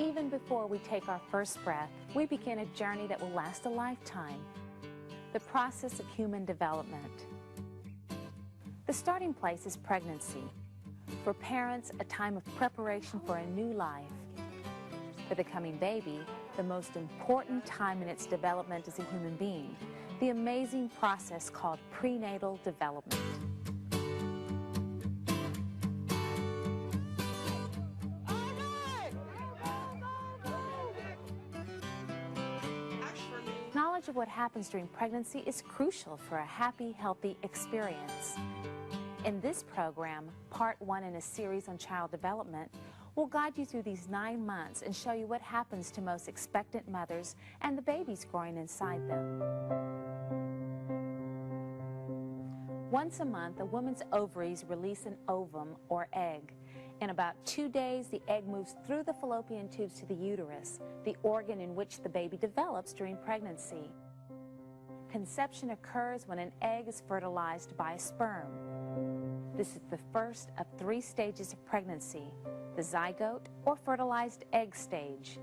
Even before we take our first breath, we begin a journey that will last a lifetime. The process of human development. The starting place is pregnancy. For parents, a time of preparation for a new life. For the coming baby, the most important time in its development as a human being, the amazing process called prenatal development. Knowledge of what happens during pregnancy is crucial for a happy, healthy experience. In this program, part 1 in a series on child development, we'll guide you through these 9 months and show you what happens to most expectant mothers and the babies growing inside them. Once a month, a woman's ovaries release an ovum or egg. In about 2 days, the egg moves through the fallopian tubes to the uterus, the organ in which the baby develops during pregnancy. Conception occurs when an egg is fertilized by a sperm. This is the first of 3 stages of pregnancy, the zygote or fertilized egg stage.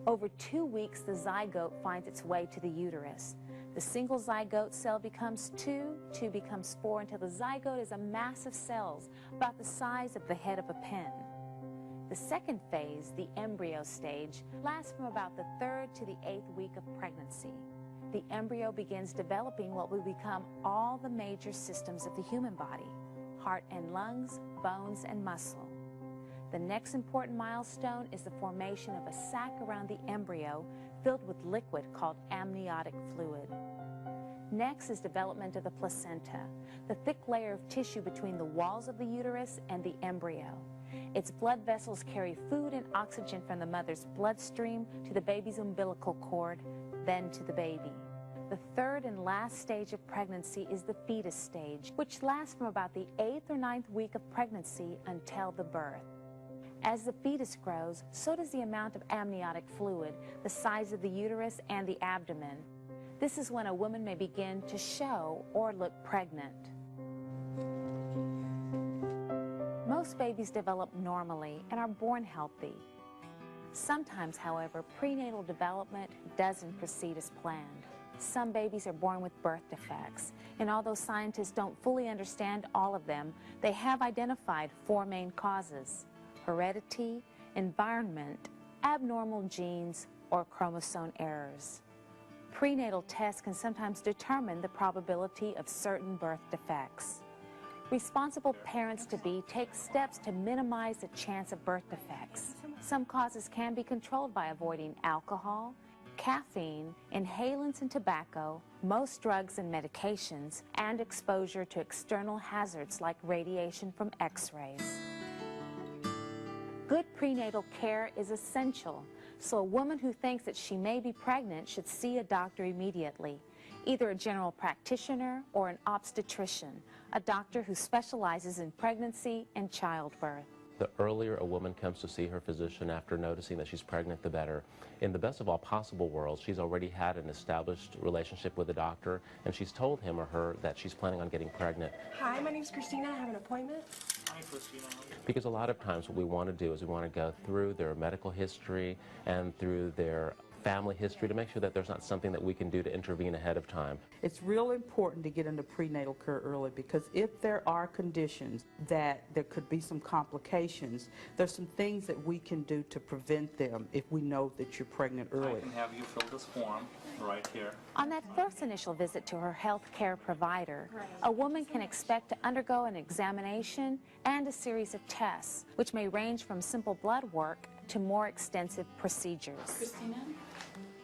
Over 2 weeks, the zygote finds its way to the uterus. The single zygote cell becomes 2, 2 becomes 4, until the zygote is a mass of cells about the size of the head of a pin. The second phase, the embryo stage, lasts from about the 3rd to the 8th week of pregnancy. The embryo begins developing what will become all the major systems of the human body: heart and lungs, bones and muscle. The next important milestone is the formation of a sac around the embryo filled with liquid called amniotic fluid. Next is development of the placenta, the thick layer of tissue between the walls of the uterus and the embryo. Its blood vessels carry food and oxygen from the mother's bloodstream to the baby's umbilical cord, then to the baby. The third and last stage of pregnancy is the fetus stage, which lasts from about the 8th or 9th week of pregnancy until the birth. As the fetus grows, so does the amount of amniotic fluid, the size of the uterus, and the abdomen. This is when a woman may begin to show or look pregnant. Most babies develop normally and are born healthy. Sometimes, however, prenatal development doesn't proceed as planned. Some babies are born with birth defects, and although scientists don't fully understand all of them, they have identified 4 main causes: heredity, environment, abnormal genes, or chromosome errors. Prenatal tests can sometimes determine the probability of certain birth defects. Responsible parents-to-be take steps to minimize the chance of birth defects. Some causes can be controlled by avoiding alcohol, caffeine, inhalants and tobacco, most drugs and medications, and exposure to external hazards like radiation from X-rays. Good prenatal care is essential, so a woman who thinks that she may be pregnant should see a doctor immediately, either a general practitioner or an obstetrician, a doctor who specializes in pregnancy and childbirth. The earlier a woman comes to see her physician after noticing that she's pregnant, the better. In the best of all possible worlds, she's already had an established relationship with the doctor, and she's told him or her that she's planning on getting pregnant. Hi, my name's Christina. I have an appointment. Hi, Christina. Because a lot of times what we want to do is we want to go through their medical history and through their family history to make sure that there's not something that we can do to intervene ahead of time. It's real important to get into prenatal care early, because if there are conditions that there could be some complications, there's some things that we can do to prevent them if we know that you're pregnant early. I can have you fill this form right here. On that first initial visit to her health care provider, a woman can expect to undergo an examination and a series of tests, which may range from simple blood work to more extensive procedures. Christina?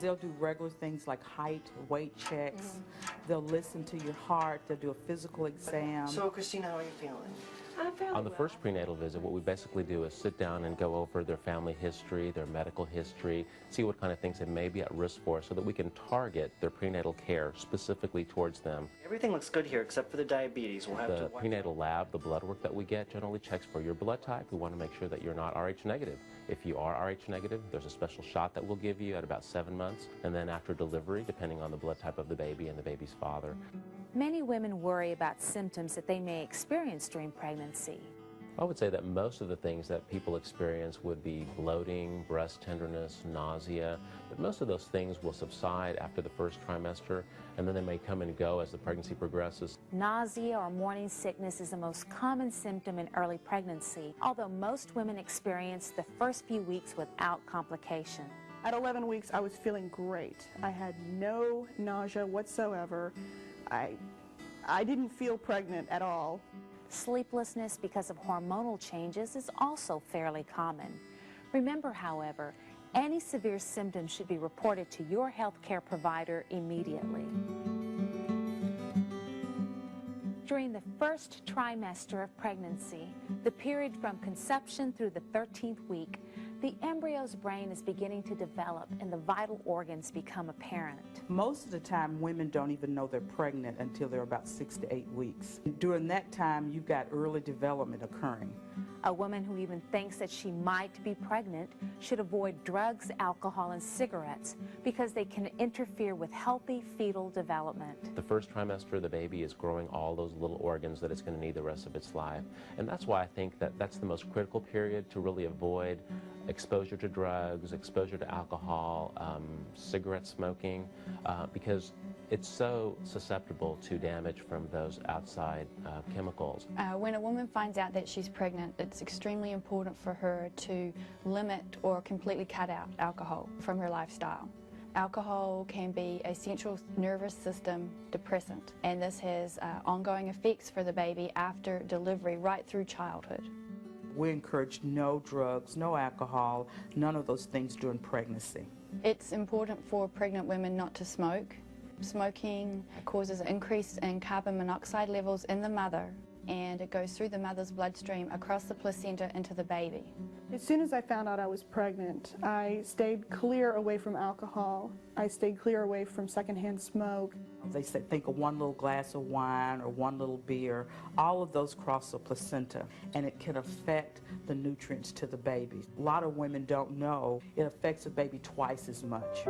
They'll do regular things like height, weight checks. They'll listen to your heart. They'll do a physical exam. So, Christina, how are you feeling? I'm fairly On the well. first prenatal visit, what we basically do is sit down and go over their family history, their medical history, see what kind of things they may be at risk for so that we can target their prenatal care specifically towards them. Everything looks good here except for the diabetes. We'll have The to watch. prenatal lab, the blood work that we get, generally checks for your blood type. We want to make sure that you're not Rh negative. If you are Rh negative, there's a special shot that we'll give you at about 7 months, and then after delivery, depending on the blood type of the baby and the baby's father. Many women worry about symptoms that they may experience during pregnancy. I would say that most of the things that people experience would be bloating, breast tenderness, nausea, but most of those things will subside after the first trimester, and then they may come and go as the pregnancy progresses. Nausea or morning sickness is the most common symptom in early pregnancy, although most women experience the first few weeks without complication. At 11 weeks, I was feeling great. I had no nausea whatsoever. I didn't feel pregnant at all. Sleeplessness because of hormonal changes is also fairly common. Remember, however, any severe symptoms should be reported to your healthcare provider immediately. During the first trimester of pregnancy, the period from conception through the 13th week, the embryo's brain is beginning to develop and the vital organs become apparent. Most of the time, women don't even know they're pregnant until they're about 6 to 8 weeks. During that time, you've got early development occurring. A woman who even thinks that she might be pregnant should avoid drugs, alcohol, and cigarettes because they can interfere with healthy fetal development. The first trimester, the baby is growing all those little organs that it's going to need the rest of its life. And that's why I think that that's the most critical period to really avoid exposure to drugs, exposure to alcohol, cigarette smoking, because it's so susceptible to damage from those outside chemicals. When a woman finds out that she's pregnant, it's extremely important for her to limit or completely cut out alcohol from her lifestyle. Alcohol can be a central nervous system depressant, and this has ongoing effects for the baby after delivery right through childhood. We encourage no drugs, no alcohol, none of those things during pregnancy. It's important for pregnant women not to smoke. Smoking causes an increase in carbon monoxide levels in the mother, and it goes through the mother's bloodstream across the placenta into the baby. As soon as I found out I was pregnant, I stayed clear away from alcohol. I stayed clear away from secondhand smoke. They said think of one little glass of wine or one little beer. All of those cross the placenta, and it can affect the nutrients to the baby. A lot of women don't know it affects the baby twice as much.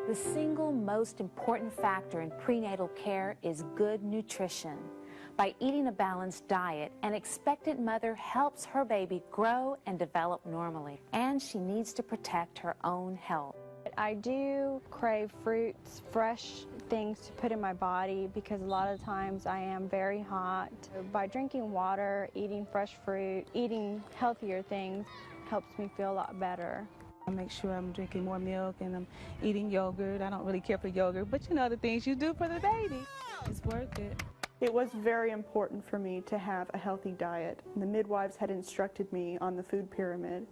The single most important factor in prenatal care is good nutrition. By eating a balanced diet, an expectant mother helps her baby grow and develop normally, and she needs to protect her own health. I do crave fruits, fresh things to put in my body because a lot of times I am very hot. By drinking water, eating fresh fruit, eating healthier things helps me feel a lot better. I make sure I'm drinking more milk and I'm eating yogurt. I don't really care for yogurt, but you know the things you do for the baby. It's worth it. It was very important for me to have a healthy diet. The midwives had instructed me on the food pyramid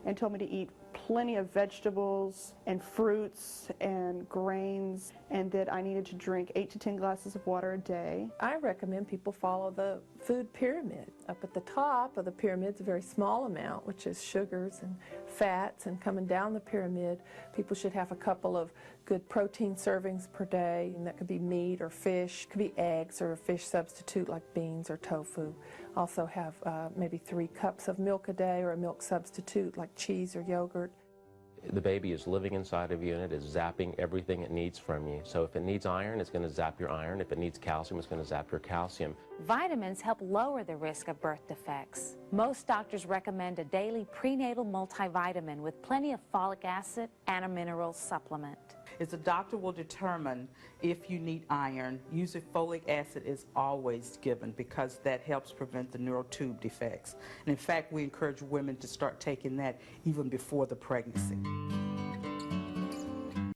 and told me to eat plenty of vegetables and fruits and grains, and that I needed to drink 8 to 10 glasses of water a day. I recommend people follow the food pyramid. Up at the top of the pyramid is a very small amount, which is sugars and fats, and coming down the pyramid, people should have a couple of good protein servings per day, and that could be meat or fish, could be eggs or a fish substitute like beans or tofu. Also have maybe 3 cups of milk a day or a milk substitute like cheese or yogurt. The baby is living inside of you and it is zapping everything it needs from you. So if it needs iron, it's going to zap your iron. If it needs calcium, it's going to zap your calcium. Vitamins help lower the risk of birth defects. Most doctors recommend a daily prenatal multivitamin with plenty of folic acid and a mineral supplement. Is the doctor will determine if you need iron. Usually folic acid is always given because that helps prevent the neural tube defects. And in fact, we encourage women to start taking that even before the pregnancy.